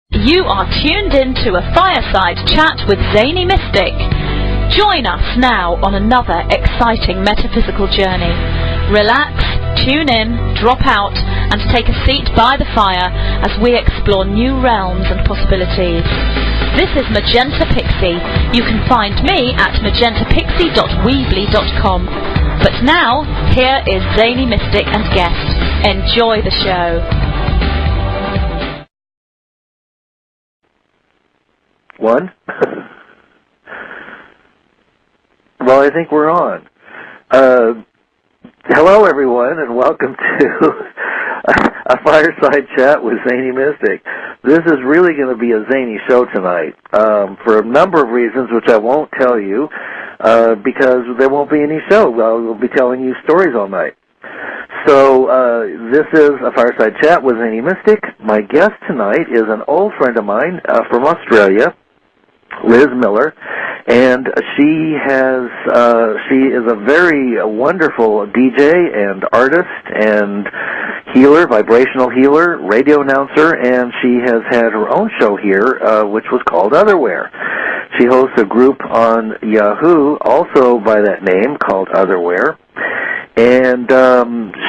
You are tuned in to a Fireside Chat with Zany Mystic. Join us now on another exciting metaphysical journey. Relax, tune in, drop out, and take a seat by the fire as we explore new realms and possibilities. This is Magenta Pixie. You can find me at magentapixie.weebly.com. But now, here is Zany Mystic and guest. Enjoy the show. One? Well, I think we're on. Hello, everyone, and welcome to a Fireside Chat with Zany Mystic. This is really going to be a zany show tonight for a number of reasons, which I won't tell you because there won't be any show. We'll be telling you stories all night. So this is a Fireside Chat with Zany Mystic. My guest tonight is an old friend of mine from Australia, Liz Miller, and she is a very wonderful DJ and artist and healer, vibrational healer, radio announcer, and she has had her own show here, which was called Otherwhere. She hosts a group on Yahoo, also by that name, called Otherwhere. And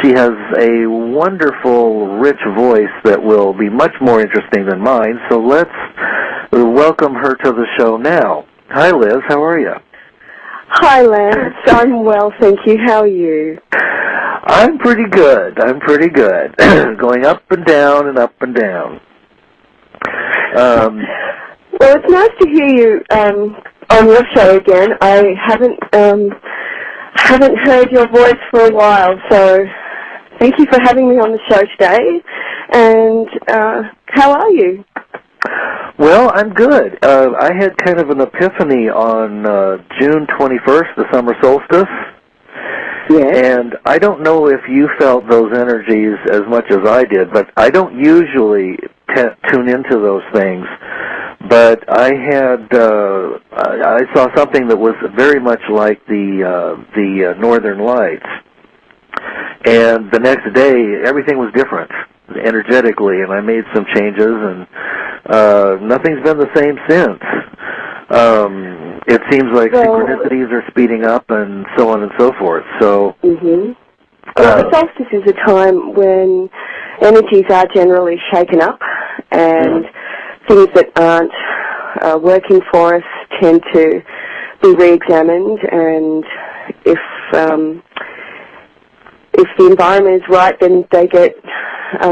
she has a wonderful, rich voice that will be much more interesting than mine. So let's welcome her to the show now. Hi, Liz. How are you? Hi, Lance. I'm well, thank you. How are you? I'm pretty good. Going up and down and up and down. Well, it's nice to hear you on your show again. I haven't heard your voice for a while, so thank you for having me on the show today. And how are you? Well, I'm good. I had kind of an epiphany on June 21st, the summer solstice. Yes. And I don't know if you felt those energies as much as I did, but I don't usually tune into those things. But I saw something that was very much like the Northern Lights. And the next day, everything was different energetically, and I made some changes, and nothing's been the same since. It seems like synchronicities are speeding up, and so on and so forth. So, well, the solstice is a time when energies are generally shaken up, and things that aren't working for us tend to be re-examined, and if the environment is right, then they get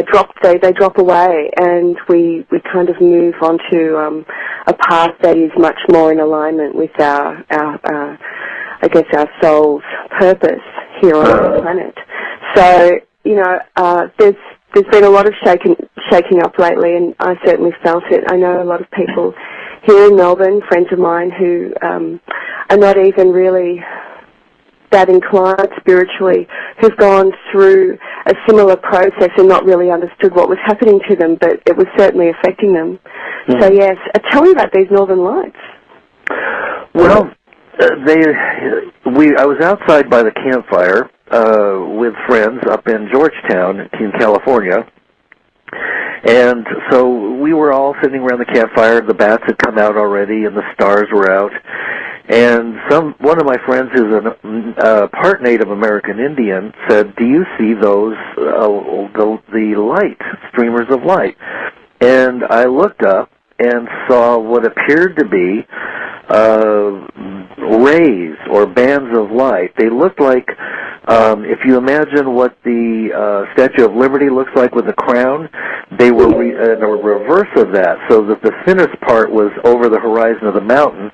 dropped. They drop away, and we kind of move onto a path that is much more in alignment with our soul's purpose here on the planet. So there's been a lot of shaking up lately, and I certainly felt it. I know a lot of people here in Melbourne, friends of mine, who are not even really that inclined spiritually, who've gone through a similar process and not really understood what was happening to them, but it was certainly affecting them. So yes, tell me about these Northern Lights. Well, I was outside by the campfire with friends up in Georgetown in California, and so we were all sitting around the campfire. The bats had come out already, and the stars were out. And one of my friends, who's a part Native American Indian, said, "Do you see those the light streamers of light?" And I looked up and saw what appeared to be rays or bands of light. They looked like, if you imagine what the Statue of Liberty looks like with a crown, they were in a reverse of that, so that the thinnest part was over the horizon of the mountain,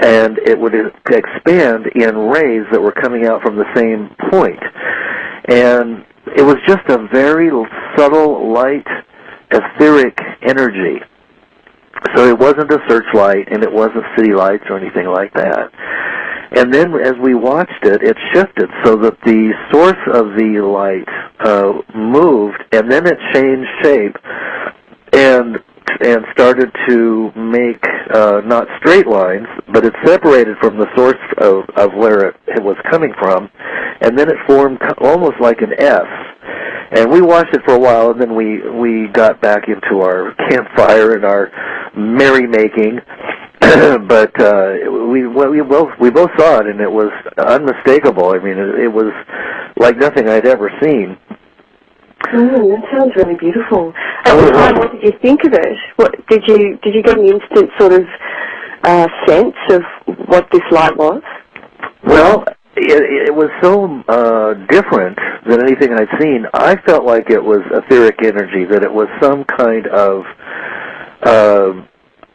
and it would expand in rays that were coming out from the same point. And it was just a very subtle, light, etheric energy. So it wasn't a searchlight, and it wasn't city lights or anything like that. And then as we watched it, it shifted so that the source of the light moved, and then it changed shape and started to make not straight lines, but it separated from the source of where it was coming from, and then it formed almost like an S. And we watched it for a while, and then we got back into our campfire and our merrymaking. But we both saw it, and it was unmistakable. I mean, it was like nothing I'd ever seen. That sounds really beautiful. At the time, what did you think of it? What did you get an instant sort of sense of what this light was? Well, it was so different than anything I'd seen. I felt like it was etheric energy, that it was some kind of,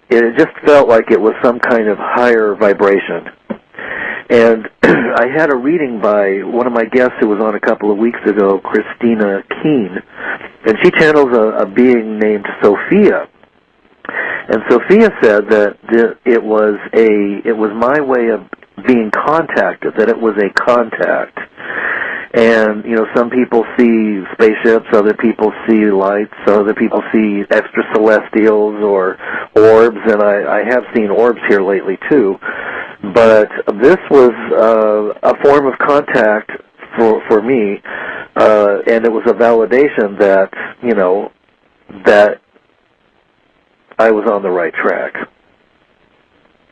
it just felt like it was some kind of higher vibration. And I had a reading by one of my guests who was on a couple of weeks ago, Christina Keene, and she channels a being named Sophia. And Sophia said that it was my way of being contacted, that it was a contact. And, you know, some people see spaceships, other people see lights, other people see extracelestials or orbs, and I have seen orbs here lately too. But this was a form of contact for me, and it was a validation that, you know, that I was on the right track.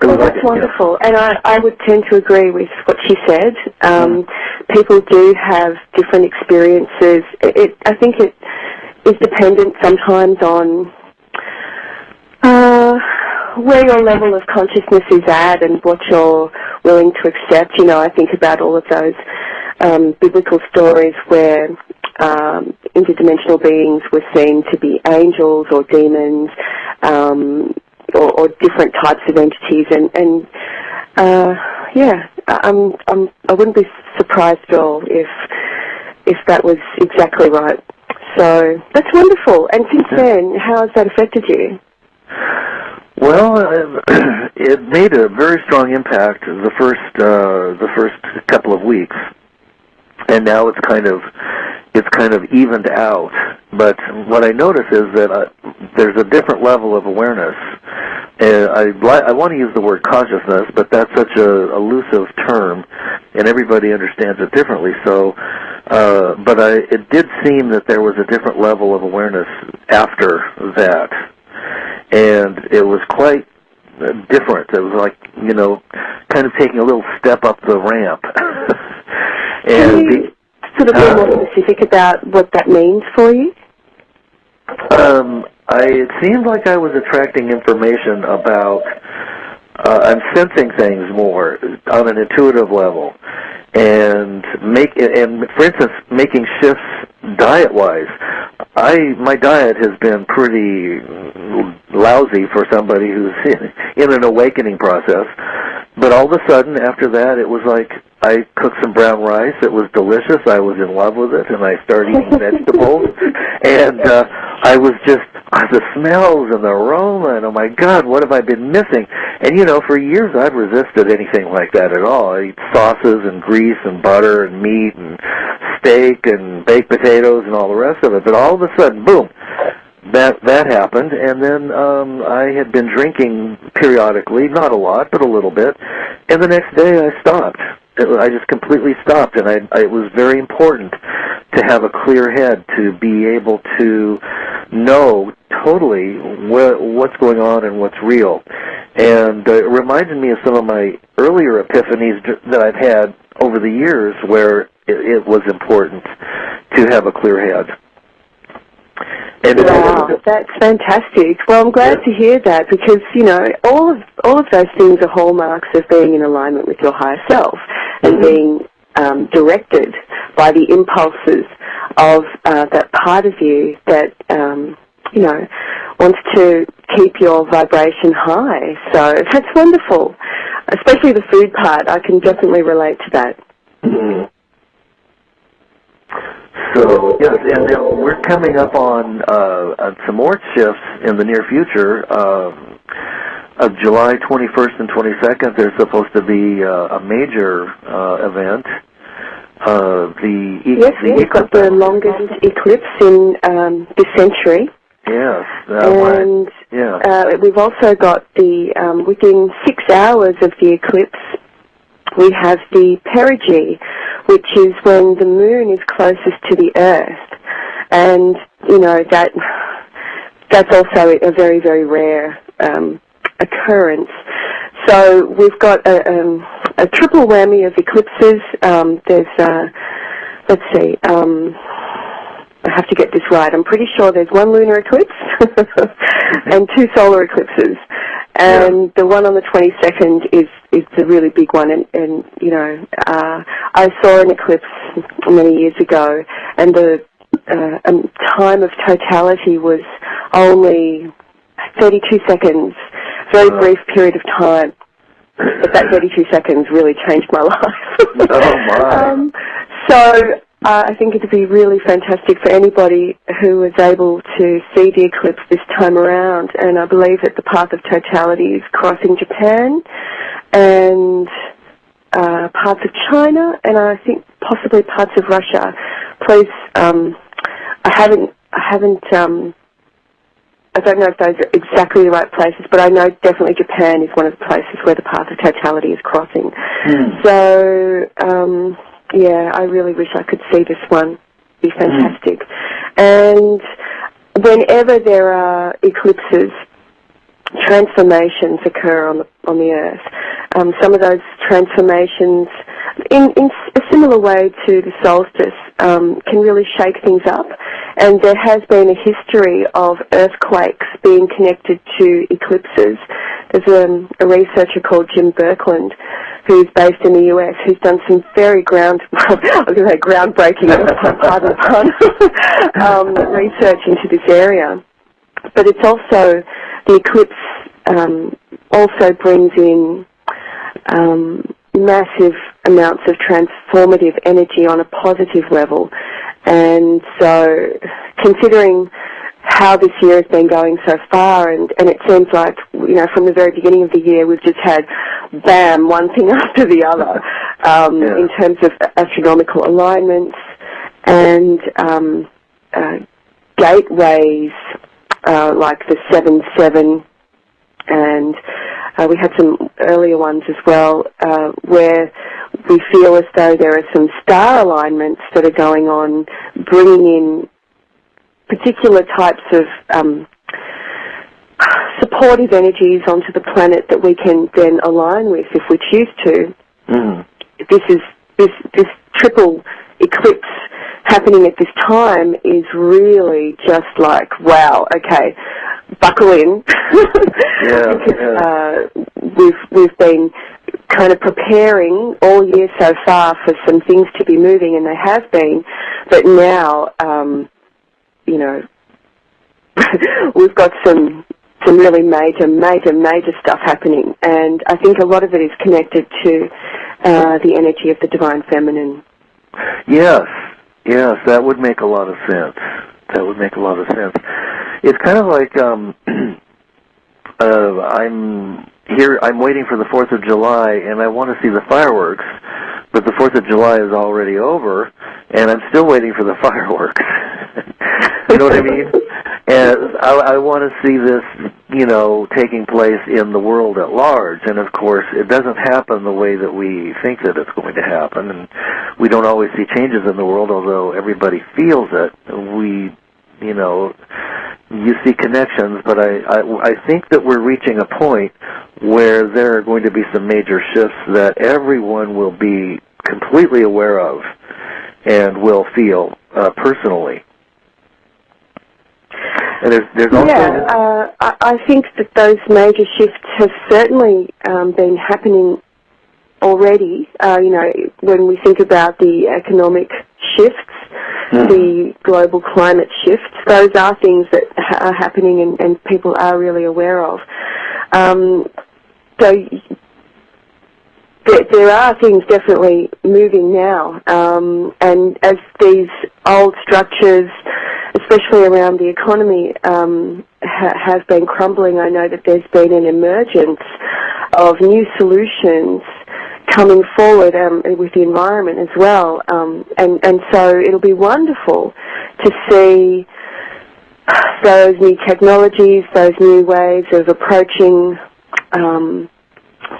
Well, that's wonderful, and I would tend to agree with what she said. People do have different experiences. I think it is dependent sometimes on where your level of consciousness is at and what you're willing to accept. You know, I think about all of those biblical stories where interdimensional beings were seen to be angels or demons, or different types of entities, and I wouldn't be surprised at all if that was exactly right. So that's wonderful. And since then, how has that affected you? Well, it made a very strong impact the first couple of weeks, and now it's kind of evened out. But what I notice is that there's a different level of awareness. I want to use the word consciousness, but that's such a elusive term, and everybody understands it differently. So, but it did seem that there was a different level of awareness after that, and it was quite different. It was like, you know, kind of taking a little step up the ramp. And can you sort of be more specific about what that means for you? It seemed like I was attracting information about, I'm sensing things more on an intuitive level, and for instance, making shifts diet-wise. My diet has been pretty lousy for somebody who's in an awakening process, but all of a sudden, after that, it was like I cooked some brown rice. It was delicious. I was in love with it, and I started eating vegetables, and I was just, the smells and the aroma, and oh my God, what have I been missing? And, you know, for years I've resisted anything like that at all. I eat sauces and grease and butter and meat and steak and baked potatoes and all the rest of it, but all of a sudden, boom, that happened, and then I had been drinking periodically, not a lot, but a little bit, and the next day I stopped. I just completely stopped, and it was very important to have a clear head, to be able to know totally what's going on and what's real. And it reminded me of some of my earlier epiphanies that I've had over the years where it was important to have a clear head. Wow, that's fantastic. Well, I'm glad to hear that, because, you know, all of those things are hallmarks of being in alignment with your higher self and being directed by the impulses of that part of you that, you know, wants to keep your vibration high. So that's wonderful, especially the food part. I can definitely relate to that. Mm-hmm. So, yes, and then we're coming up on some more shifts in the near future. Of July 21st and 22nd, there's supposed to be a major event. We've got the longest eclipse in this century. Yes. And we've also got the, within 6 hours of the eclipse, we have the perigee, which is when the moon is closest to the Earth. And, you know, that's also a very, very rare occurrence. So we've got a triple whammy of eclipses. There's, let's see, I have to get this right. I'm pretty sure there's one lunar eclipse and 2 solar eclipses. And the one on the 22nd is the really big one. And you know, I saw an eclipse many years ago, and the time of totality was only 32 seconds, very brief period of time. But that 32 seconds really changed my life. Oh, my. So I think it would be really fantastic for anybody who was able to see the eclipse this time around. And I believe that the path of totality is crossing Japan and parts of China, and I think possibly parts of Russia. Please, I don't know if those are exactly the right places, but I know definitely Japan is one of the places where the path of totality is crossing. So, yeah, I really wish I could see this one. It'd be fantastic. And whenever there are eclipses, transformations occur on the Earth. Some of those transformations, in a similar way to the solstice, can really shake things up. And there has been a history of earthquakes being connected to eclipses. There's a researcher called Jim Birkeland, who's based in the US, who's done some very groundbreaking, pardon the pun, research into this area. But it's also, the eclipse also brings in massive amounts of transformative energy on a positive level. And so, considering how this year has been going so far, and it seems like, you know, from the very beginning of the year, we've just had, bam, one thing after the other, in terms of astronomical alignments and gateways, like the 7-7, and we had some earlier ones as well, where we feel as though there are some star alignments that are going on, bringing in particular types of supportive energies onto the planet that we can then align with if we choose to. This triple eclipse happening at this time is really just like, wow, okay, buckle in. We've been kind of preparing all year so far for some things to be moving, and they have been, but now, you know, we've got some really major stuff happening, and I think a lot of it is connected to the energy of the Divine Feminine. Yes, that would make a lot of sense. It's kind of like I'm waiting for the 4th of July, and I want to see the fireworks, but the 4th of July is already over, and I'm still waiting for the fireworks. You know what I mean? And I want to see this, you know, taking place in the world at large, and of course, it doesn't happen the way that we think that it's going to happen, and we don't always see changes in the world, although everybody feels it. You know, you see connections, but I think that we're reaching a point where there are going to be some major shifts that everyone will be completely aware of and will feel personally. And there's also... I think that those major shifts have certainly been happening already. You know, when we think about the economic shifts, the global climate shifts, those are things that are happening and people are really aware of. So there are things definitely moving now, and as these old structures, especially around the economy, have been crumbling, I know that there's been an emergence of new solutions coming forward with the environment as well, and so it'll be wonderful to see those new technologies, those new ways of approaching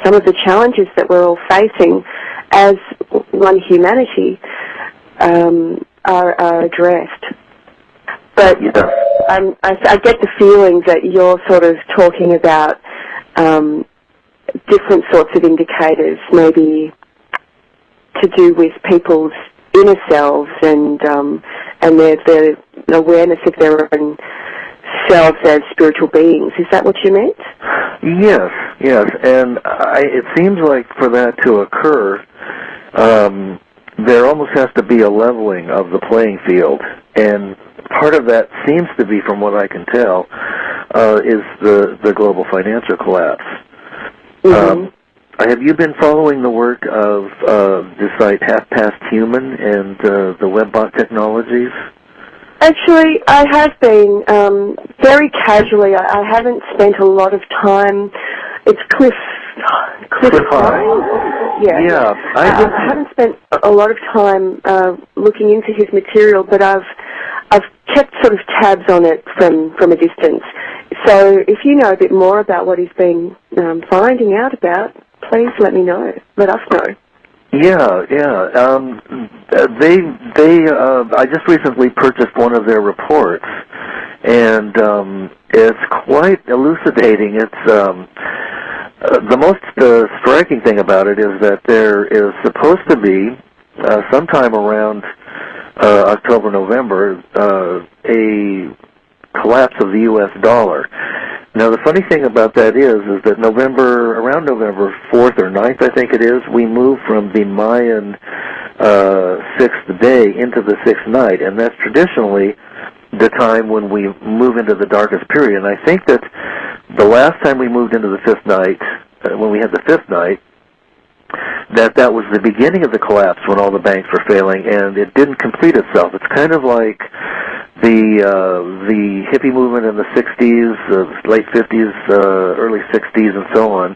some of the challenges that we're all facing, as one humanity, are addressed. But I get the feeling that you're sort of talking about different sorts of indicators, maybe to do with people's inner selves and their awareness of their own selves as spiritual beings. Is that what you meant? Yes, and it seems like for that to occur, there almost has to be a leveling of the playing field, and part of that seems to be, from what I can tell, is the global financial collapse. Mm-hmm. Have you been following the work of the site Half Past Human and the WebBot technologies? Actually, I have been very casually. I haven't spent a lot of time. It's Cliff High? Yeah. I haven't spent a lot of time looking into his material, but I've kept sort of tabs on it from a distance. So if you know a bit more about what he's been finding out about, please let me know. Let us know. Yeah. I just recently purchased one of their reports, and it's quite elucidating. It's the most striking thing about it is that there is supposed to be sometime around October, November, a collapse of the U.S. dollar. Now, the funny thing about that is that around November 4th or 9th, I think it is, we move from the Mayan 6th day into the 6th night, and that's traditionally the time when we move into the darkest period. And I think that the last time we moved into the 5th night, when we had the 5th night, that was the beginning of the collapse when all the banks were failing, and it didn't complete itself. It's kind of like the hippie movement in the 60s, late 50s, early 60s, and so on,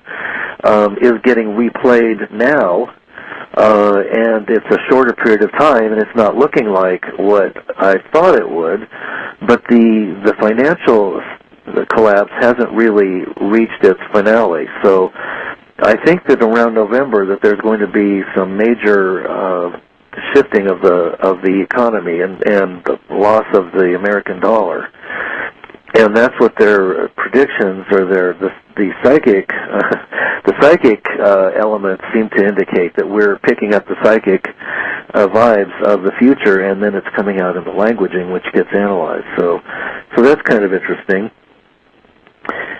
is getting replayed now, and it's a shorter period of time, and it's not looking like what I thought it would, but the financial collapse hasn't really reached its finale. So I think that around November that there's going to be some major shifting of the economy and the loss of the American dollar, and that's what their predictions or the psychic elements seem to indicate, that we're picking up the psychic vibes of the future, and then it's coming out in the languaging, which gets analyzed. So that's kind of interesting.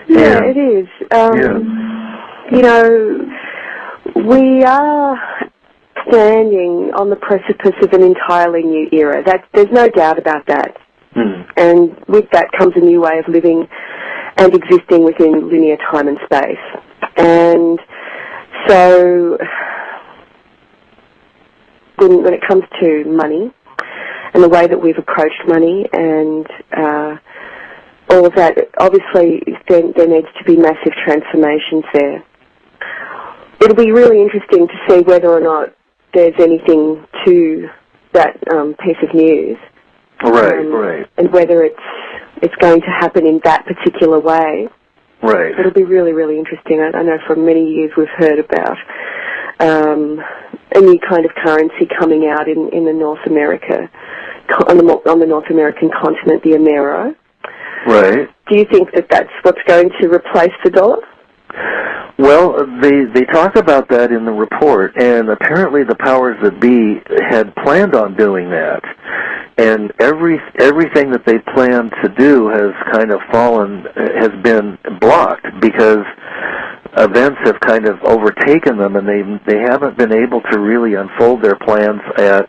Yeah, it is. You know, we are standing on the precipice of an entirely new era. There's no doubt about that. And with that comes a new way of living and existing within linear time and space. And so when it comes to money and the way that we've approached money and all of that, obviously there needs to be massive transformations there. It'll be really interesting to see whether or not there's anything to that piece of news. Right. And whether it's going to happen in that particular way. Right. It'll be really, really interesting. I know for many years we've heard about a new kind of currency coming out in the North America, on the North American continent, the Amero. Right. Do you think that that's what's going to replace the dollar? Well, they talk about that in the report, and apparently the powers that be had planned on doing that, and everything that they planned to do has kind of has been blocked because events have kind of overtaken them, and they haven't been able to really unfold their plans at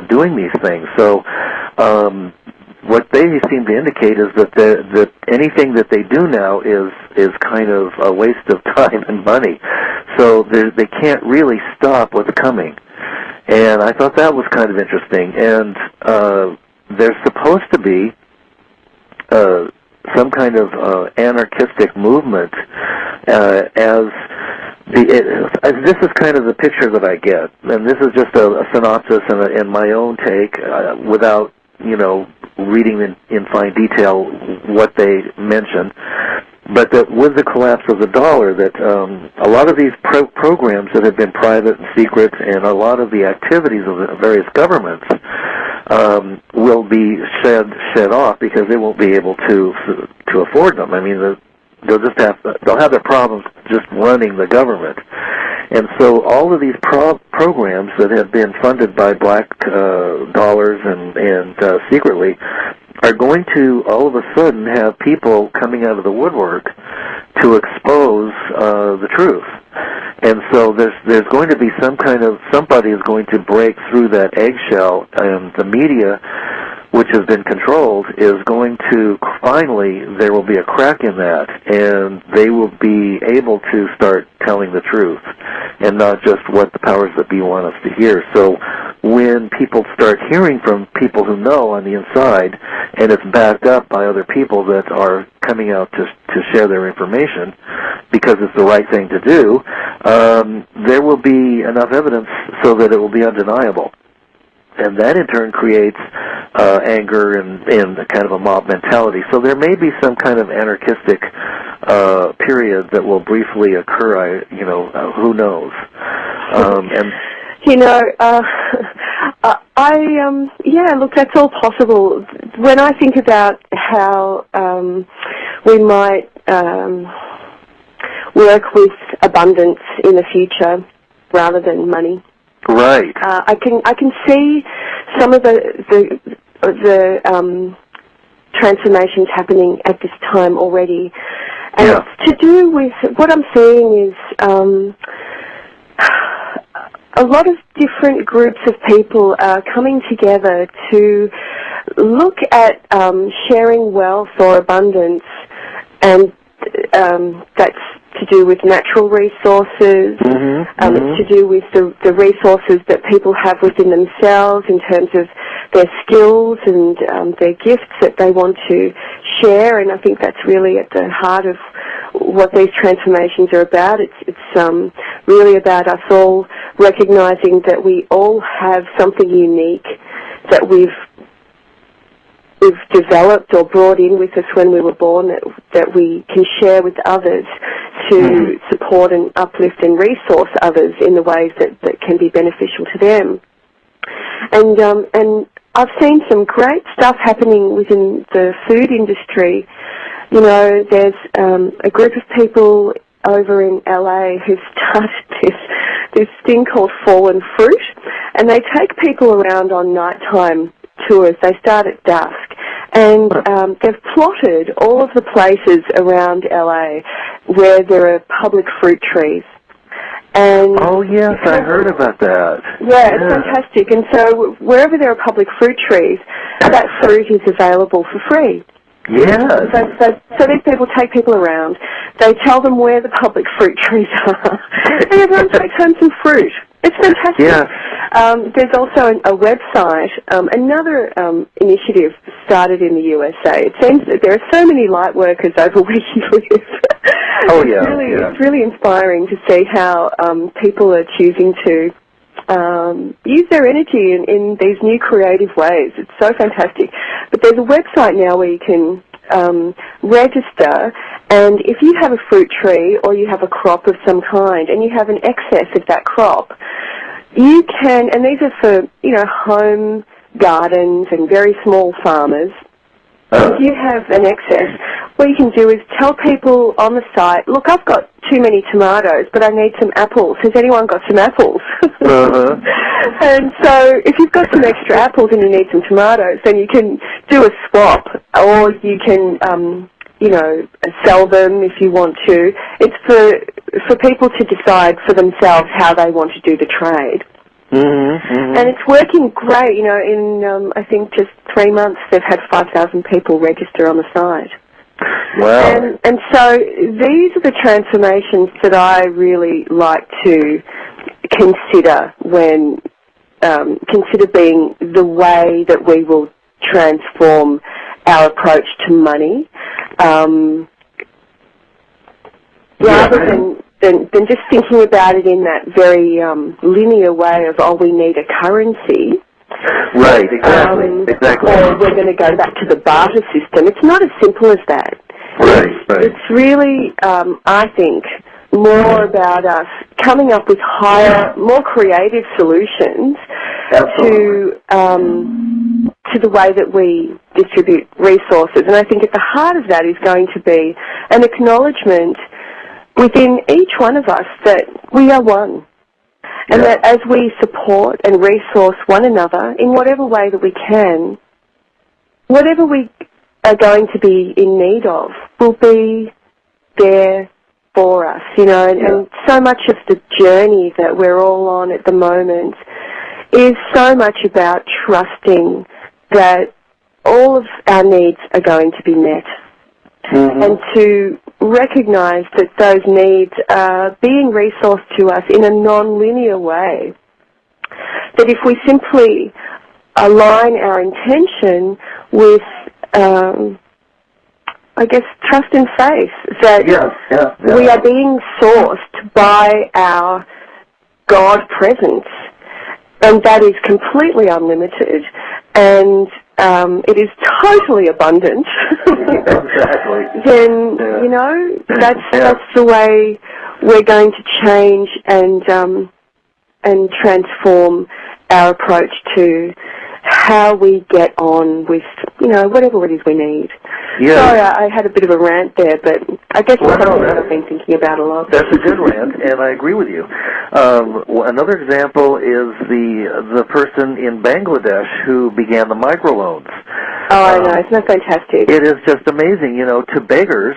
doing these things. So what they seem to indicate is that anything that they do now is kind of a waste of time and money. So they can't really stop what's coming. And I thought that was kind of interesting. And there's supposed to be some kind of anarchistic movement this is kind of the picture that I get. And this is just a synopsis and my own take without reading in fine detail what they mention. but that with the collapse of the dollar, that a lot of these programs that have been private and secret, and a lot of the activities of the various governments will be shed off because they won't be able to afford them. I mean, they'll have their problems just running the government. And so all of these programs that have been funded by black dollars and secretly are going to all of a sudden have people coming out of the woodwork to expose the truth. And so there's going to be somebody is going to break through that eggshell, and the media, which has been controlled, is going to finally, there will be a crack in that, and they will be able to start telling the truth and not just what the powers that be want us to hear. So when people start hearing from people who know on the inside, and it's backed up by other people that are coming out to share their information because it's the right thing to do, there will be enough evidence so that it will be undeniable. And that in turn creates anger and kind of a mob mentality. So there may be some kind of anarchistic period that will briefly occur. Who knows? Look, that's all possible. When I think about how we might work with abundance in the future rather than money. Right. I can see some of the transformations happening at this time already, and it's to do with what I'm seeing is a lot of different groups of people are coming together to look at sharing wealth or abundance, and that's to do with natural resources. It's to do with the resources that people have within themselves in terms of their skills and their gifts that they want to share. And I think that's really at the heart of what these transformations are about. It's really about us all recognizing that we all have something unique that we've developed or brought in with us when we were born that we can share with others to support and uplift and resource others in the ways that can be beneficial to them. And I've seen some great stuff happening within the food industry. There's a group of people over in LA who started this thing called Fallen Fruit, and they take people around on nighttime tours. They start at dusk, and they've plotted all of the places around LA where there are public fruit trees. And oh yes, I heard about that. Yeah, it's fantastic. And so wherever there are public fruit trees, that fruit is available for free. Yeah. So these people take people around. They tell them where the public fruit trees are, and everyone takes home some fruit. It's fantastic. Yeah. There's also a website, another initiative started in the USA. It seems that there are so many light workers over where you live. Oh, yeah. It's really inspiring to see how people are choosing to use their energy in these new creative ways. It's so fantastic. But there's a website now where you can register, and if you have a fruit tree or you have a crop of some kind and you have an excess of that crop, you can, and these are for, home gardens and very small farmers. If you have an excess, what you can do is tell people on the site, look, I've got too many tomatoes, but I need some apples. Has anyone got some apples? And so if you've got some extra apples and you need some tomatoes, then you can do a swap, or you can, sell them if you want to. It's for people to decide for themselves how they want to do the trade. And it's working great. In I think just 3 months, they've had 5,000 people register on the site. Wow. And so these are the transformations that I really like to consider when consider being the way that we will transform our approach to money, rather than just thinking about it in that very linear way of, we need a currency. Right, exactly. Or we're going to go back to the barter system. It's not as simple as that. Right. It's really, I think, more about us coming up with higher, more creative solutions to the way that we distribute resources. And I think at the heart of that is going to be an acknowledgement within each one of us that we are one. And that as we support and resource one another in whatever way that we can, whatever we are going to be in need of will be there for us, you know, and so much of the journey that we're all on at the moment is so much about trusting that all of our needs are going to be met, and to recognize that those needs are being resourced to us in a non-linear way. That if we simply align our intention with I guess, trust and faith that we are being sourced by our God presence, and that is completely unlimited, and it is totally abundant. Exactly. Then, you know, that's the way we're going to change and transform our approach to how we get on with, you know, whatever it is we need. Yeah. Sorry, I had a bit of a rant there, but I guess it's something that I've been thinking about a lot. That's a good rant, and I agree with you. Another example is the person in Bangladesh who began the microloans. Oh, I know. Isn't that fantastic? It is just amazing. You know, to beggars,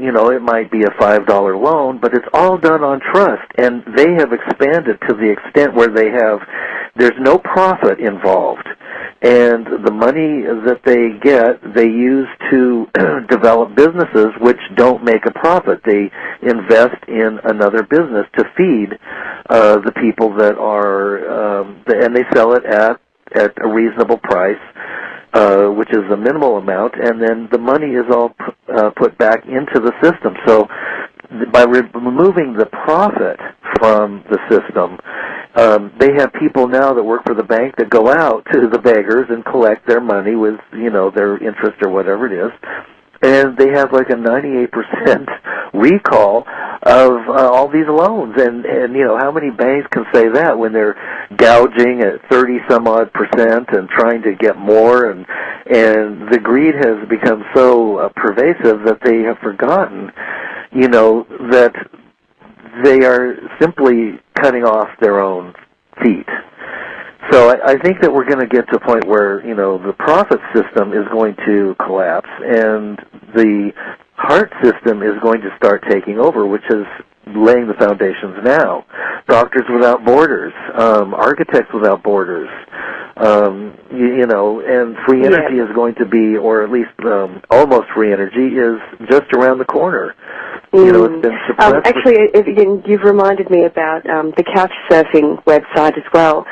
you know, it might be a $5 loan, but it's all done on trust, and they have expanded to the extent where there's no profit involved. And the money that they get, they use to develop businesses which don't make a profit. They invest in another business to feed the people that are, and they sell it at a reasonable price, which is a minimal amount, and then the money is all put back into the system. So by removing the profit from the system, they have people now that work for the bank that go out to the beggars and collect their money with, you know, their interest or whatever it is. And they have like a 98% recall of all these loans. And you know, how many banks can say that when they're gouging at 30-some-odd% and trying to get more? And the greed has become so pervasive that they have forgotten, you know, that they are simply cutting off their own feet. So I think that we're going to get to a point where, you know, the profit system is going to collapse and the heart system is going to start taking over, which is laying the foundations now. Doctors Without Borders, Architects Without Borders, you know, and free energy is going to be, or at least almost free energy, is just around the corner. You know, it's been suppressed. Actually, you've reminded me about the couch surfing website as well.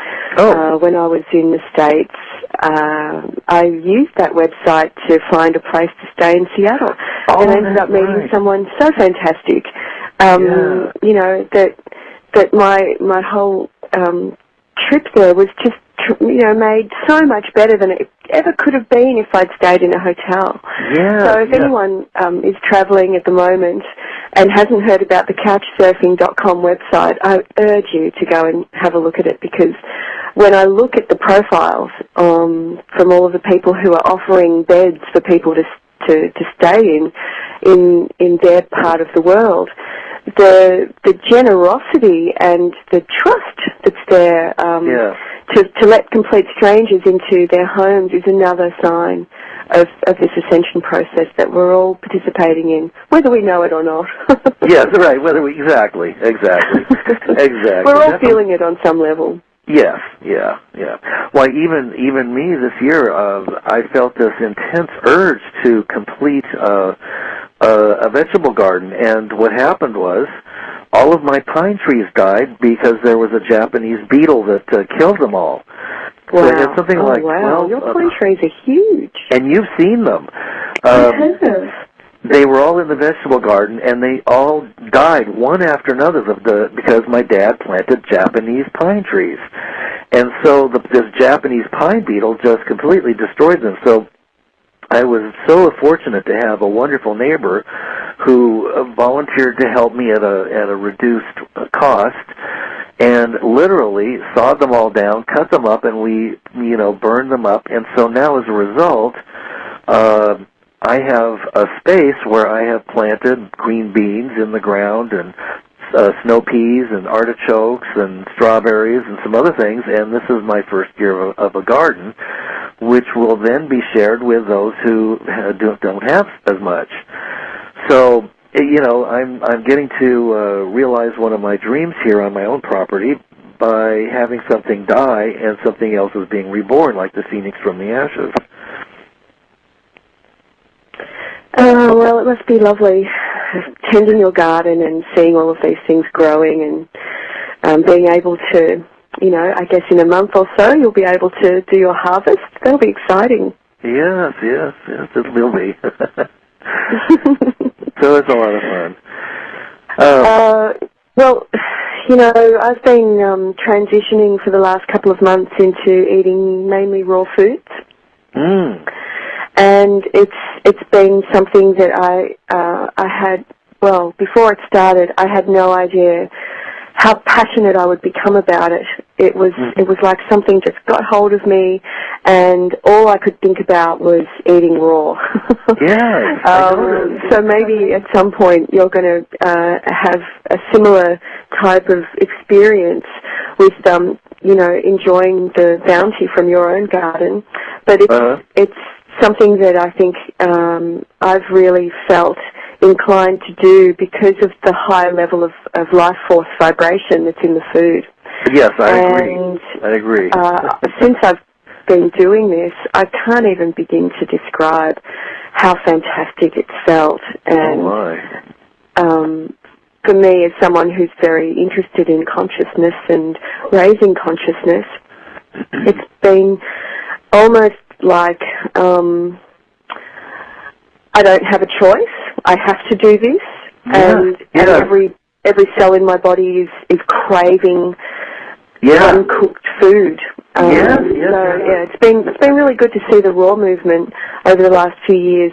When I was in the States, I used that website to find a place to stay in Seattle, and ended up meeting someone so fantastic. You know, that my whole trip there was just, you know, made so much better than it ever could have been if I'd stayed in a hotel. So if anyone is traveling at the moment and hasn't heard about the couchsurfing.com website, I urge you to go and have a look at it, because when I look at the profiles from all of the people who are offering beds for people to stay in their part of the world, the generosity and the trust that's there to let complete strangers into their homes is another sign of this ascension process that we're all participating in, whether we know it or not. Yes, right. Exactly. We're all feeling it on some level. Yes, yeah. Why, even me this year, I felt this intense urge to complete a vegetable garden, and what happened was all of my pine trees died because there was a Japanese beetle that killed them all. Wow. So it had something like 12. Your pine trees are huge. And you've seen them. They were all in the vegetable garden, and they all died one after another because my dad planted Japanese pine trees. And so this Japanese pine beetle just completely destroyed them. So I was so fortunate to have a wonderful neighbor who volunteered to help me at a reduced cost, and literally sawed them all down, cut them up, and we, burned them up. And so now, as a result, I have a space where I have planted green beans in the ground, and snow peas and artichokes and strawberries and some other things, and this is my first year of a garden, which will then be shared with those who don't have as much. So, I'm getting to realize one of my dreams here on my own property by having something die and something else is being reborn, like the phoenix from the ashes. Well, it must be lovely tending your garden and seeing all of these things growing and being able to, I guess in a month or so you'll be able to do your harvest. That'll be exciting. Yes, it will be. So it's a lot of fun. Well, I've been transitioning for the last couple of months into eating mainly raw foods. And it's been something that I had, well, before it started, I had no idea how passionate I would become about it. It was like something just got hold of me, and all I could think about was eating raw. Yes. So maybe at some point you're going to have a similar type of experience with enjoying the bounty from your own garden. But it's something that I think I've really felt inclined to do because of the high level of life force vibration that's in the food. Yes, I agree. Since I've been doing this, I can't even begin to describe how fantastic it's felt. And for me, as someone who's very interested in consciousness and raising consciousness, it's been almost like I don't have a choice. I have to do this, and every cell in my body is craving uncooked food. It's been really good to see the raw movement over the last few years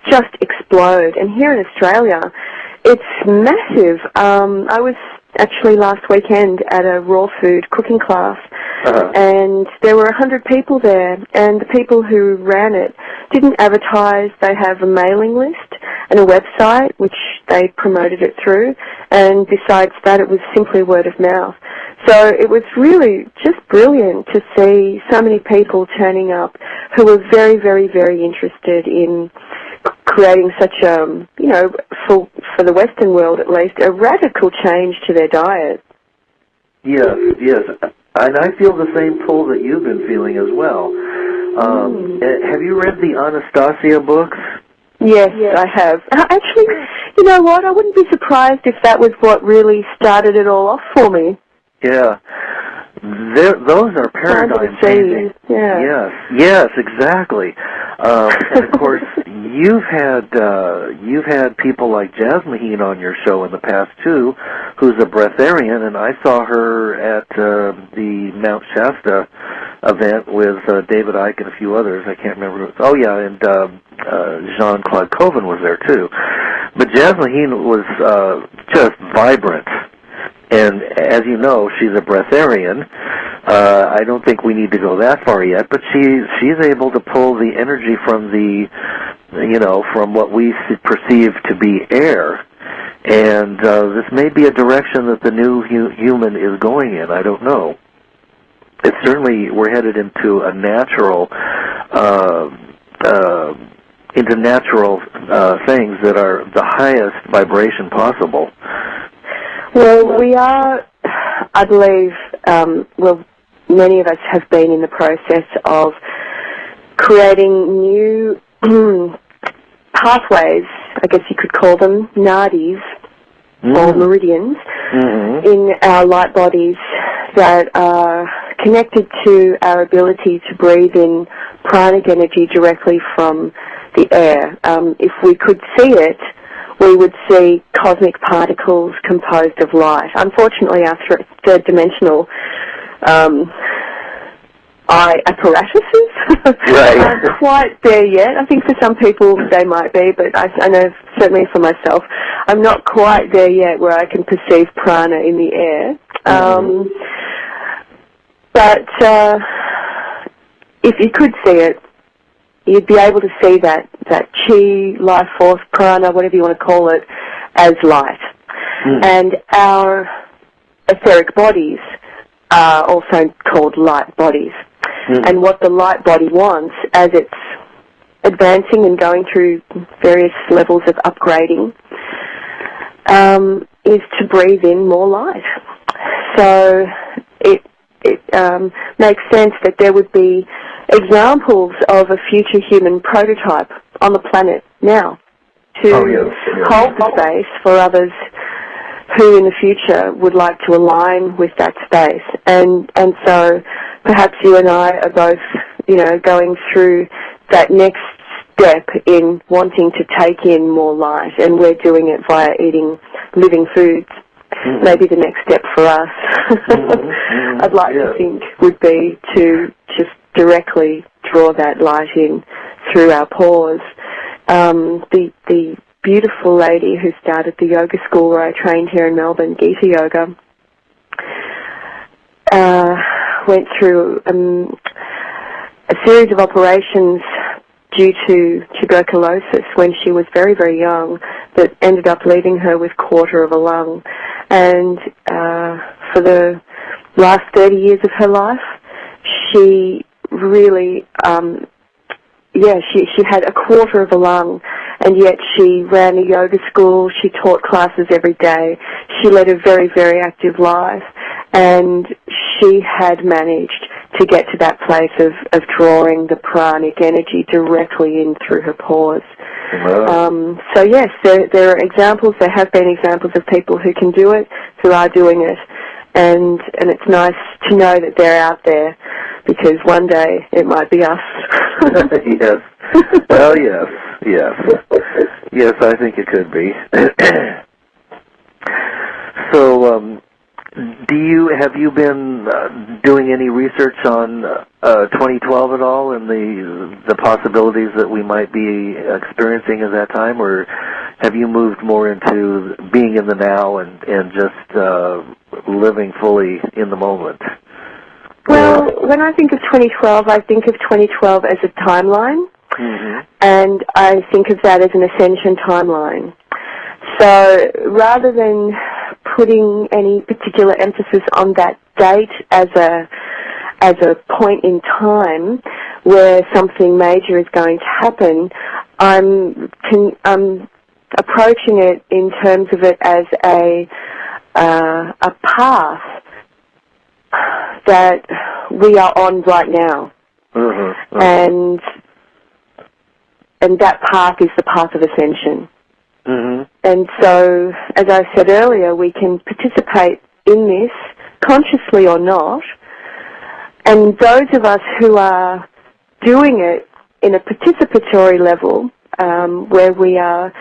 just explode. And here in Australia, it's massive. I was actually last weekend at a raw food cooking class, and there were 100 people there, and the people who ran it didn't advertise. They have a mailing list and a website which they promoted it through, and besides that it was simply word of mouth. So it was really just brilliant to see so many people turning up who were very, very, very interested in creating such a, for the Western world at least, a radical change to their diet. Yes. And I feel the same pull that you've been feeling as well. Have you read the Anastasia books? Yes, I have. Actually, you know what? I wouldn't be surprised if that was what really started it all off for me. Yeah. Those are paradigm changing. Yeah. Yes, exactly. And of course, you've had people like Jasmine on your show in the past too, who's a breatharian, and I saw her at the Mount Shasta event with David Icke and a few others. I can't remember. And Jean-Claude Coven was there too. But Jasmine was just vibrant. And as you know, she's a breatharian. I don't think we need to go that far yet, but she's able to pull the energy from from what we perceive to be air. And this may be a direction that the new human is going in. I don't know. It's certainly, we're headed into a natural, things that are the highest vibration possible. Well, we are, I believe, many of us have been in the process of creating new pathways, I guess you could call them, nadis, or meridians, in our light bodies that are connected to our ability to breathe in pranic energy directly from the air. If we could see it, we would see cosmic particles composed of light. Unfortunately, our third-dimensional eye apparatuses Right. I'm not quite there yet. I think for some people they might be, but I know certainly for myself, I'm not quite there yet where I can perceive prana in the air. But if you could see it, you'd be able to see that chi, life force, prana, whatever you want to call it, as light. And our etheric bodies are also called light bodies. And what the light body wants as it's advancing and going through various levels of upgrading is to breathe in more light. So it makes sense that there would be examples of a future human prototype on the planet now to hold the space for others who in the future would like to align with that space. And so perhaps you and I are both, going through that next step in wanting to take in more light, and we're doing it via eating living foods. Maybe the next step for us, I'd like to think, would be to just directly draw that light in through our pores. The beautiful lady who started the yoga school where I trained here in Melbourne, Gita Yoga, went through a series of operations due to tuberculosis when she was very, very young that ended up leaving her with quarter of a lung. And for the last 30 years of her life, she really, she had a quarter of a lung, and yet she ran a yoga school, she taught classes every day, she led a very, very active life, and she had managed to get to that place of drawing the pranic energy directly in through her pores. Wow. So yes, there are examples, there have been examples of people who can do it, who are doing it, and it's nice to know that they're out there, because one day it might be us. Yes. Well, yes. Yes, I think it could be. So, have you been doing any research on 2012 at all, and the possibilities that we might be experiencing at that time, or have you moved more into being in the now and just living fully in the moment? Well, when I think of 2012, I think of 2012 as a timeline, and I think of that as an ascension timeline. So rather than putting any particular emphasis on that date as a point in time where something major is going to happen, I'm approaching it in terms of it as a path that we are on right now. And that path is the path of ascension. And so, as I said earlier, we can participate in this, consciously or not, and those of us who are doing it in a participatory level, where we are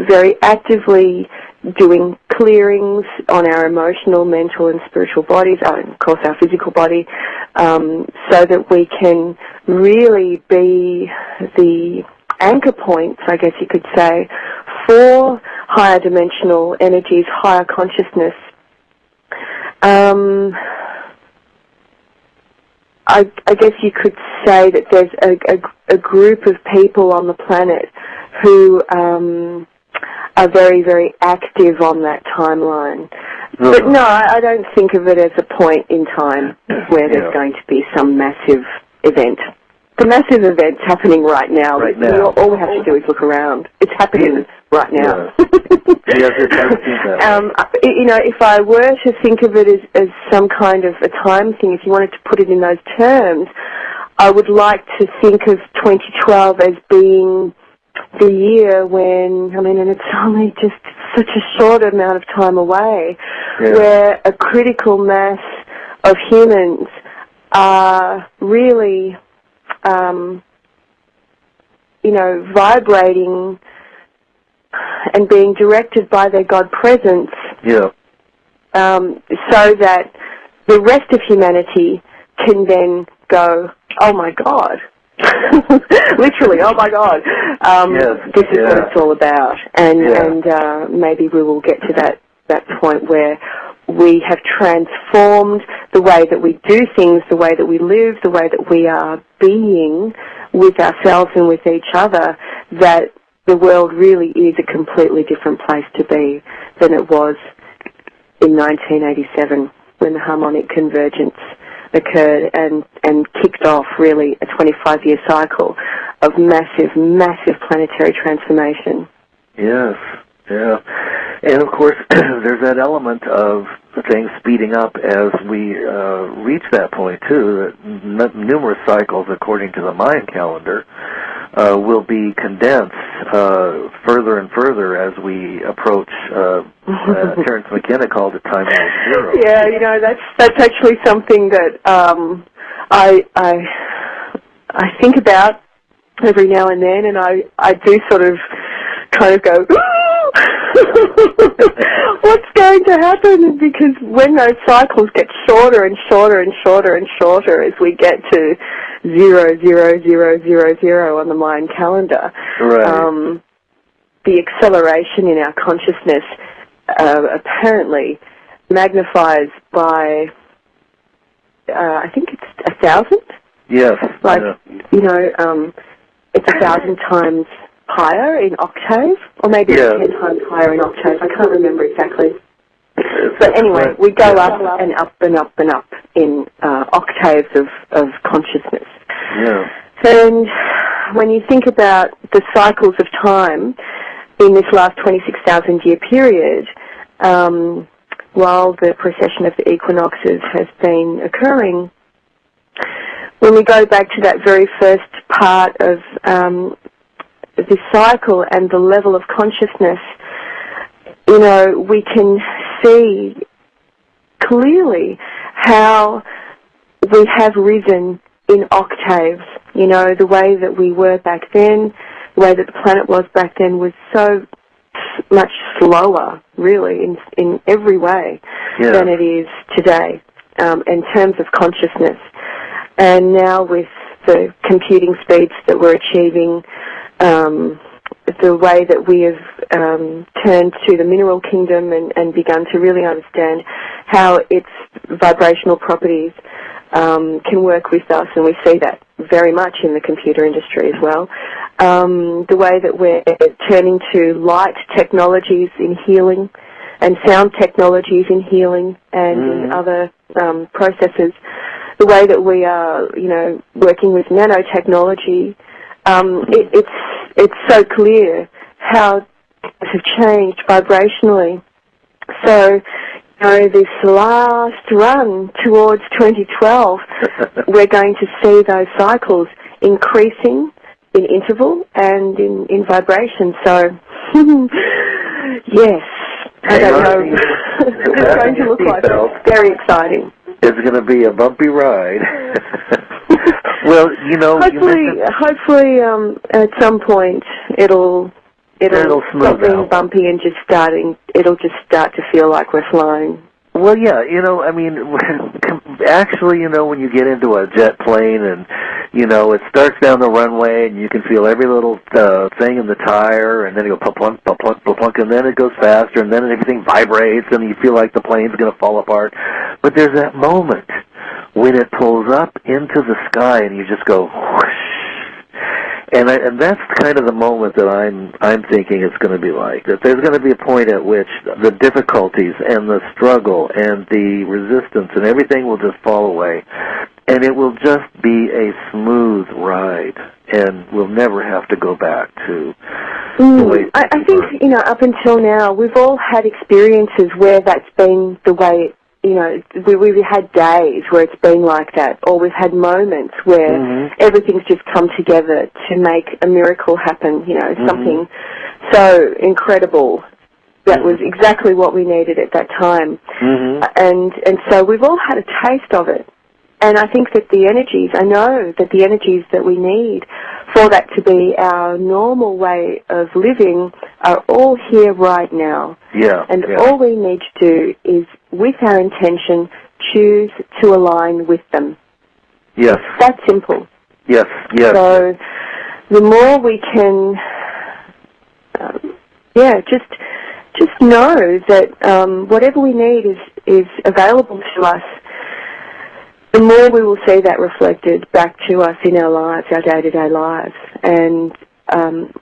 very actively doing clearings on our emotional, mental, and spiritual bodies, and of course our physical body, so that we can really be the anchor points, I guess you could say, for higher dimensional energies, higher consciousness. I guess you could say that there's a group of people on the planet who are very, very active on that timeline. But no, I don't think of it as a point in time where there's going to be some massive event. The massive event's happening right now. All we have to do is look around. It's happening right now. If I were to think of it as some kind of a time thing, if you wanted to put it in those terms, I would like to think of 2012 as being the year when, and it's only just such a short amount of time away, where a critical mass of humans are really vibrating and being directed by their God presence, so that the rest of humanity can then go, oh my God, Literally, oh my God. This is what it's all about. And maybe we will get to that point where we have transformed the way that we do things, the way that we live, the way that we are being with ourselves and with each other, that the world really is a completely different place to be than it was in 1987 when the harmonic convergence occurred and kicked off really a 25-year cycle of massive, massive planetary transformation. Yes, yeah. And of course, there's that element of things speeding up as we reach that point too, that numerous cycles, according to the Mayan calendar, will be condensed further and further as we approach Terence McKenna called it time zero. Yeah, you know, that's actually something that I think about every now and then, and I do sort of kind of go, what's going to happen? Because when those cycles get shorter and shorter and shorter and shorter as we get to 0, on the Mayan calendar, right. The acceleration in our consciousness apparently magnifies by, I think it's 1,000. Yes. Like, you know, it's 1,000 times higher in octave, or maybe it's 10 times higher in octave. I can't remember exactly. But anyway, we go up and up and up and up in octaves of consciousness. Yeah. And when you think about the cycles of time in this last 26,000-year period, while the precession of the equinoxes has been occurring, when we go back to that very first part of this cycle and the level of consciousness, you know, we can see clearly how we have risen in octaves. You know, the way that we were back then, the way that the planet was back then was so much slower, really, in every way than it is today in terms of consciousness. And now with the computing speeds that we're achieving, the way that we have turned to the mineral kingdom and begun to really understand how its vibrational properties can work with us, and we see that very much in the computer industry as well. The way that we're turning to light technologies in healing and sound technologies in healing and in other processes. The way that we are, you know, working with nanotechnology, it's so clear how things have changed vibrationally. So, you know, this last run towards 2012, we're going to see those cycles increasing in interval and in vibration. So, yes, I don't know. It's going to look like very exciting. It's going to be a bumpy ride. Well, you know, hopefully, at some point it'll stop being bumpy and it'll just start to feel like we're flying. Well, yeah, you know, I mean, actually, you know, when you get into a jet plane and, you know, it starts down the runway and you can feel every little thing in the tire, and then it goes plunk, plunk, plunk, plunk, and then it goes faster, and then everything vibrates, and you feel like the plane's going to fall apart. But there's that moment when it pulls up into the sky and you just go whoosh. And that's kind of the moment that I'm thinking it's going to be like. That there's going to be a point at which the difficulties and the struggle and the resistance and everything will just fall away, and it will just be a smooth ride, and we'll never have to go back to the way. I think, you know, up until now, we've all had experiences where that's been the way. You know, we've had days where it's been like that, or we've had moments where everything's just come together to make a miracle happen, you know, something so incredible that was exactly what we needed at that time. And so we've all had a taste of it. And I think that I know that the energies that we need for that to be our normal way of living are all here right now. All we need to do is, with our intention, choose to align with them. Yes. That's simple. Yes, yes. So the more we can, just know that whatever we need is available to us, the more we will see that reflected back to us in our lives, our day-to-day lives. And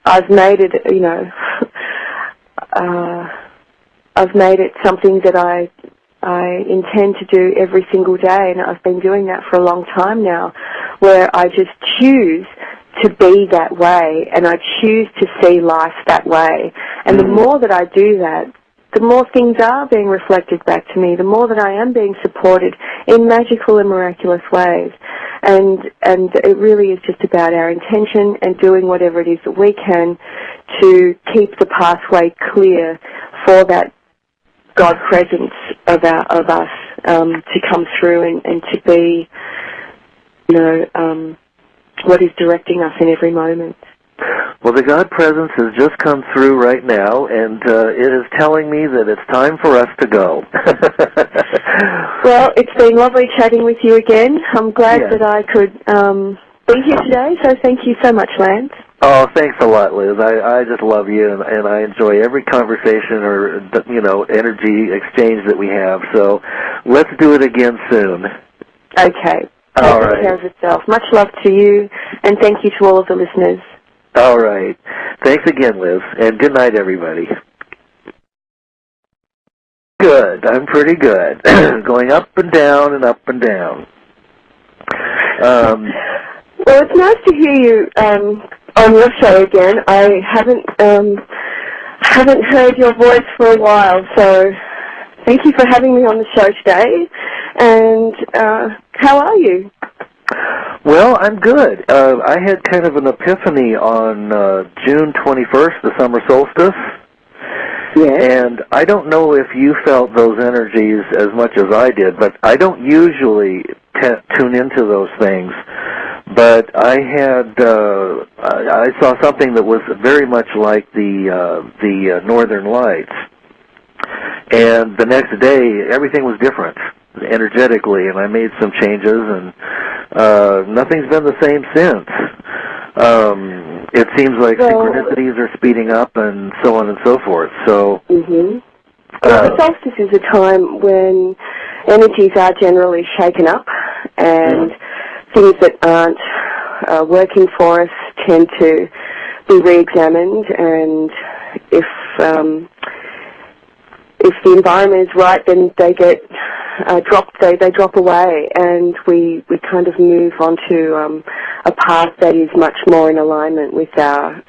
I've made it, I've made it something that I intend to do every single day, and I've been doing that for a long time now, where I just choose to be that way, and I choose to see life that way. And the more that I do that, the more things are being reflected back to me, the more that I am being supported in magical and miraculous ways. And it really is just about our intention and doing whatever it is that we can to keep the pathway clear for that God presence of us to come through and to be, what is directing us in every moment. Well, the God presence has just come through right now, and it is telling me that it's time for us to go. Well, it's been lovely chatting with you again. I'm glad that I could be here today, so thank you so much, Lance. Oh, thanks a lot, Liz. I just love you, and I enjoy every conversation or, energy exchange that we have. So let's do it again soon. Okay. All right. Take care of yourself. Much love to you, and thank you to all of the listeners. All right. Thanks again, Liz, and good night, everybody. Good. I'm pretty good. Going up and down and up and down. Well, it's nice to hear you on your show again. I haven't heard your voice for a while, so thank you for having me on the show today. And how are you? Well, I'm good. I had kind of an epiphany on June 21st, the summer solstice. Yes. And I don't know if you felt those energies as much as I did, but I don't usually tune into those things. But I saw something that was very much like the Northern Lights. And the next day, everything was different energetically, and I made some changes, and nothing's been the same since. It seems like synchronicities are speeding up and so on and so forth. So, well, the solstice is a time when energies are generally shaken up, and things that aren't working for us tend to be re-examined, and if the environment is right, then they get dropped. They drop away, and we kind of move onto a path that is much more in alignment with our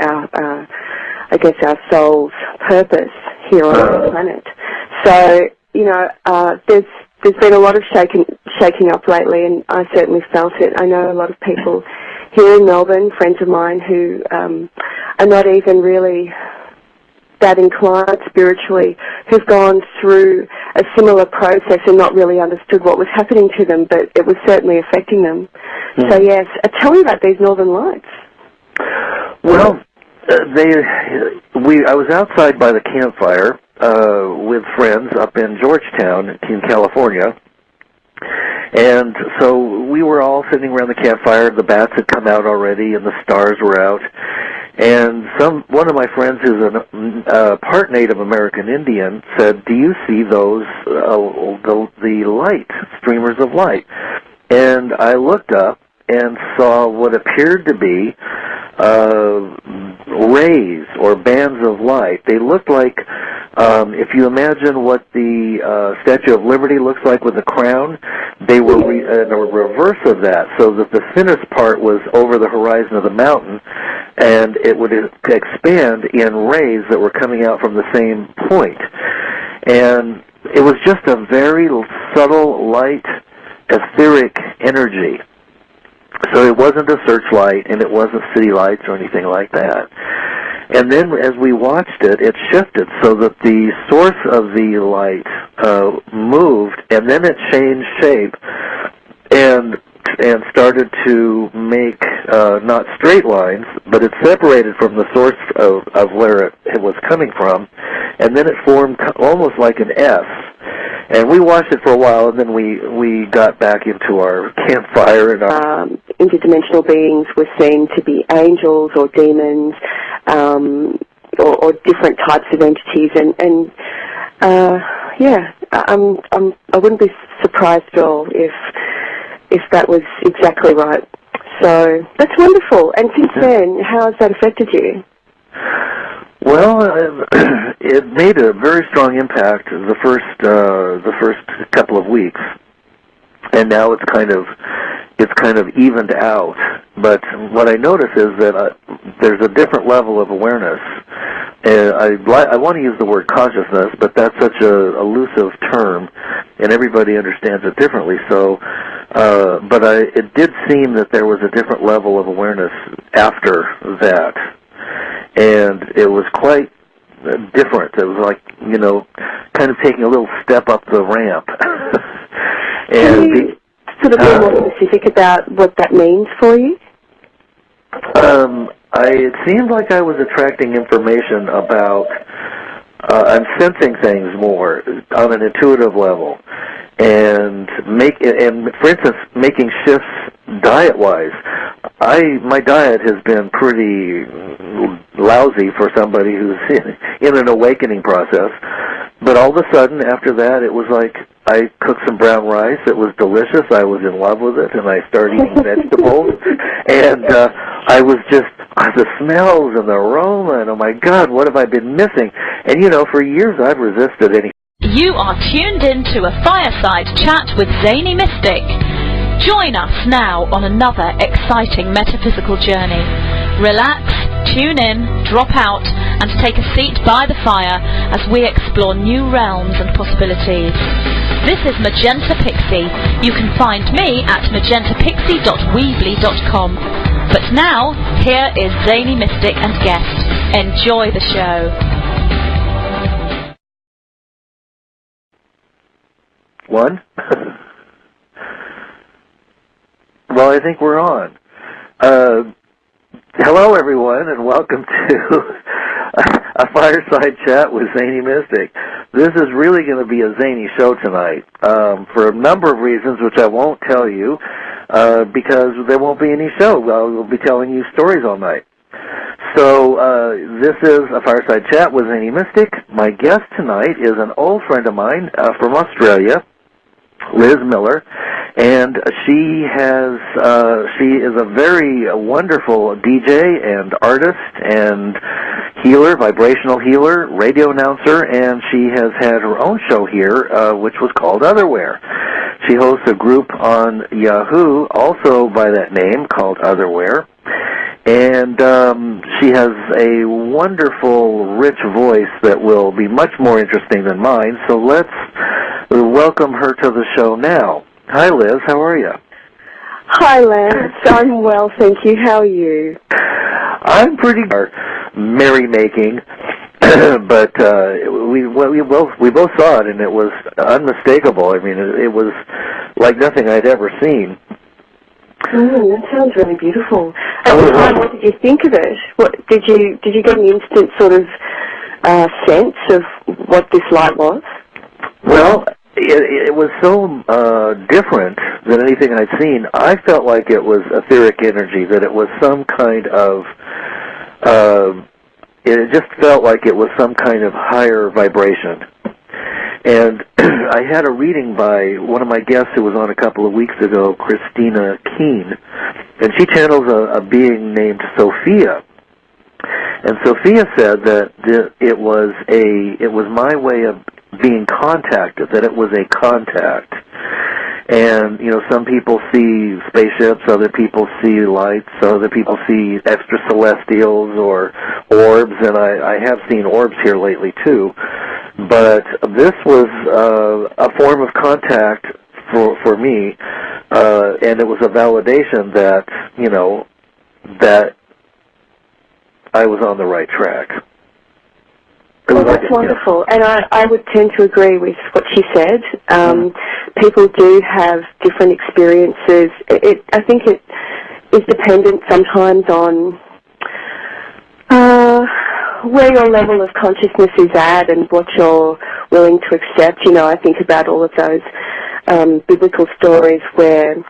soul's purpose here on our planet. So there's been a lot of shaking up lately, and I certainly felt it. I know a lot of people here in Melbourne, friends of mine, who are not even really that inclined spiritually, who've gone through a similar process and not really understood what was happening to them, but it was certainly affecting them. So yes, tell me about these Northern Lights. Well, I was outside by the campfire with friends up in Georgetown in California. And so we were all sitting around the campfire. The bats had come out already, and the stars were out. And one of my friends, who's a part Native American Indian, said, "Do you see those the light streamers of light?" And I looked up and saw what appeared to be rays or bands of light. They looked like, if you imagine what the Statue of Liberty looks like with a crown, they were in a reverse of that, so that the thinnest part was over the horizon of the mountain, and it would expand in rays that were coming out from the same point. And it was just a very subtle, light, etheric energy. So it wasn't a searchlight, and it wasn't city lights or anything like that. And then as we watched it, it shifted so that the source of the light moved, and then it changed shape and started to make not straight lines, but it separated from the source of where it was coming from, and then it formed almost like an S. And we watched it for a while, and then we got back into our campfire and our interdimensional beings were seen to be angels or demons, or different types of entities, and I wouldn't be surprised at all if that was exactly right. So that's wonderful. And since then, how has that affected you? Well, it made a very strong impact the first couple of weeks, and now it's kind of evened out. But what I notice is that there's a different level of awareness. And I want to use the word consciousness, but that's such a elusive term, and everybody understands it differently. So, it did seem that there was a different level of awareness after that, and it was quite different. It was like, kind of taking a little step up the ramp. And can you sort of be more specific about what that means for you? It seemed like I was attracting information about, I'm sensing things more on an intuitive level, and for instance, making shifts diet-wise. My diet has been pretty lousy for somebody who's in an awakening process, but all of a sudden after that it was like I cooked some brown rice. It was delicious. I was in love with it, and I started eating vegetables, and I was just, the smells and the aroma, and oh my God, what have I been missing? And for years I've resisted any. You are tuned in to a Fireside Chat with Zany Mystic. Join us now on another exciting metaphysical journey. Relax, tune in, drop out, and take a seat by the fire as we explore new realms and possibilities. This is Magenta Pixie. You can find me at magentapixie.weebly.com. But now, here is Zany Mystic and guest. Enjoy the show. One? Well, I think we're on. Hello, everyone, and welcome to a Fireside Chat with Zany Mystic. This is really going to be a zany show tonight for a number of reasons, which I won't tell you because there won't be any show. We'll be telling you stories all night. So this is a Fireside Chat with Zany Mystic. My guest tonight is an old friend of mine from Australia, Liz Miller, and she is a very wonderful DJ and artist and healer, vibrational healer, radio announcer, and she has had her own show here, which was called Otherwhere. She hosts a group on Yahoo, also by that name, called Otherwhere. And she has a wonderful, rich voice that will be much more interesting than mine, so let's welcome her to the show now. Hi, Liz. How are you? Hi, Lance. I'm well, thank you. How are you? I'm pretty merrymaking, but we both saw it, and it was unmistakable. I mean, it was like nothing I'd ever seen. That sounds really beautiful. At the time, what did you think of it? What did you get an instant sort of sense of what this light was? Well, it was so different than anything I'd seen. I felt like it was etheric energy, that it was some kind of, it just felt like it was some kind of higher vibration. And I had a reading by one of my guests who was on a couple of weeks ago, Christina Keene, and she channels a being named Sophia. And Sophia said that it was my way of being contacted, that it was a contact. And, some people see spaceships, other people see lights, other people see extracelestials or orbs, and I have seen orbs here lately too. But this was a form of contact for me, and it was a validation that, that I was on the right track. Well, that's wonderful, and I would tend to agree with what she said. People do have different experiences. I think it is dependent sometimes on where your level of consciousness is at and what you're willing to accept. I think about all of those biblical stories where